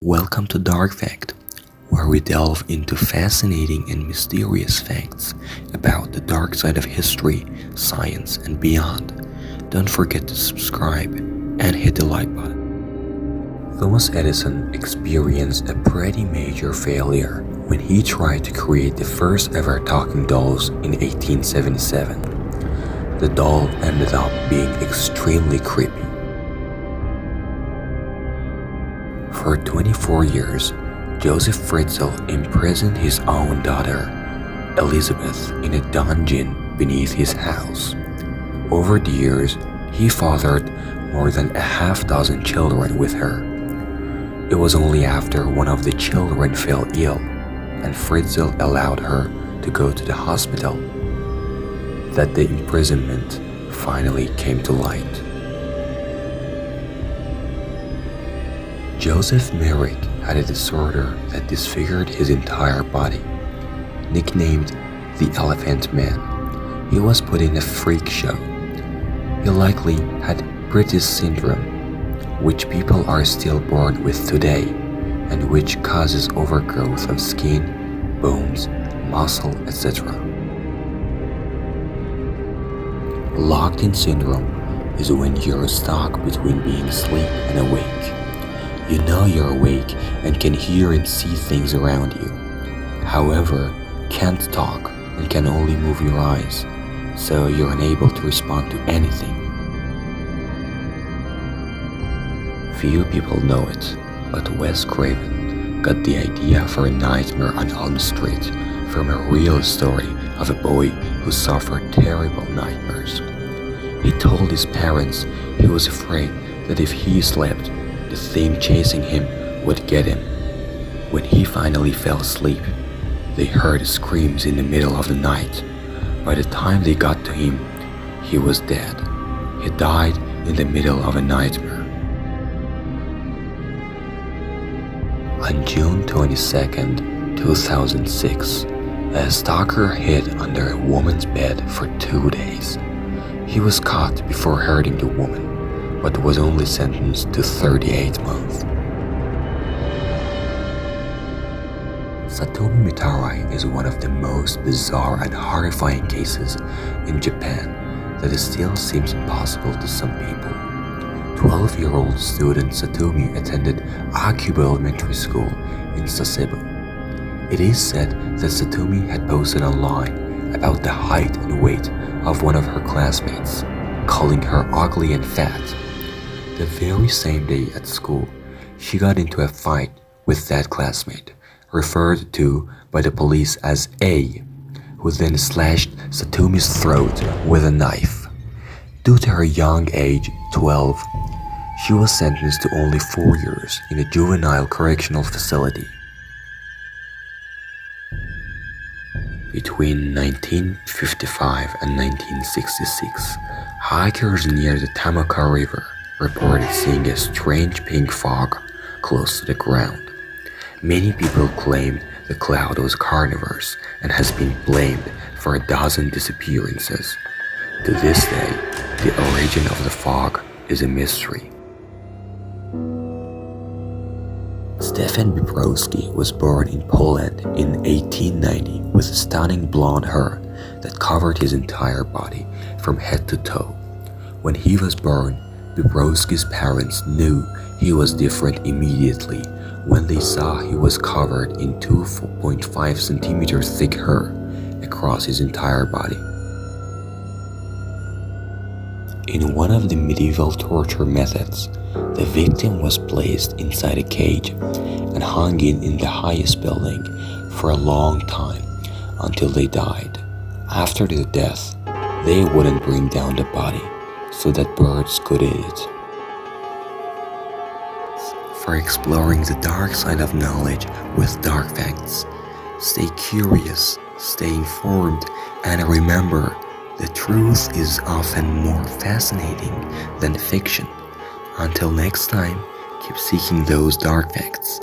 Welcome to Dark Fact, where we delve into fascinating and mysterious facts about the dark side of history, science, and beyond. Don't forget to subscribe and hit the like button. Thomas Edison experienced a pretty major failure when he tried to create the first ever talking dolls in 1877. The doll ended up being extremely creepy. For 24 years, Joseph Fritzl imprisoned his own daughter, Elizabeth, in a dungeon beneath his house. Over the years, he fathered more than a half dozen children with her. It was only after one of the children fell ill and Fritzl allowed her to go to the hospital that the imprisonment finally came to light. Joseph Merrick had a disorder that disfigured his entire body. Nicknamed the Elephant Man, he was put in a freak show. He likely had Brittis syndrome, which people are still born with today, and which causes overgrowth of skin, bones, muscle, etc. Locked-in syndrome is when you're stuck between being asleep and awake. You know you're awake and can hear and see things around you. However, can't talk and can only move your eyes, so you're unable to respond to anything. Few people know it, but Wes Craven got the idea for A Nightmare on Elm Street from a real story of a boy who suffered terrible nightmares. He told his parents he was afraid that if he slept, the thing chasing him would get him. When he finally fell asleep, they heard screams in the middle of the night. By the time they got to him, he was dead. He died in the middle of a nightmare. On June 22nd, 2006, a stalker hid under a woman's bed for 2 days. He was caught before hurting the woman, but was only sentenced to 38 months. Satomi Mitarai is one of the most bizarre and horrifying cases in Japan that still seems impossible to some people. 12-year-old student Satomi attended Akubo Elementary School in Sasebo. It is said that Satomi had posted online about the height and weight of one of her classmates, calling her ugly and fat. The very same day at school, she got into a fight with that classmate, referred to by the police as A, who then slashed Satomi's throat with a knife. Due to her young age, 12, she was sentenced to only 4 years in a juvenile correctional facility. Between 1955 and 1966, hikers near the Tamaka River reported seeing a strange pink fog close to the ground. Many people claimed the cloud was carnivorous and has been blamed for a dozen disappearances. To this day, the origin of the fog is a mystery. Stefan Bibrowski was born in Poland in 1890 with stunning blonde hair that covered his entire body from head to toe. When he was born, Bibrowski's parents knew he was different immediately when they saw he was covered in 2.5 centimeters thick hair across his entire body. In one of the medieval torture methods, the victim was placed inside a cage and hung in the highest building for a long time until they died. After the death, they wouldn't bring down the body so that birds could eat it. For exploring the dark side of knowledge with Dark Facts, stay curious, stay informed, and remember, the truth is often more fascinating than fiction. Until next time, keep seeking those dark facts.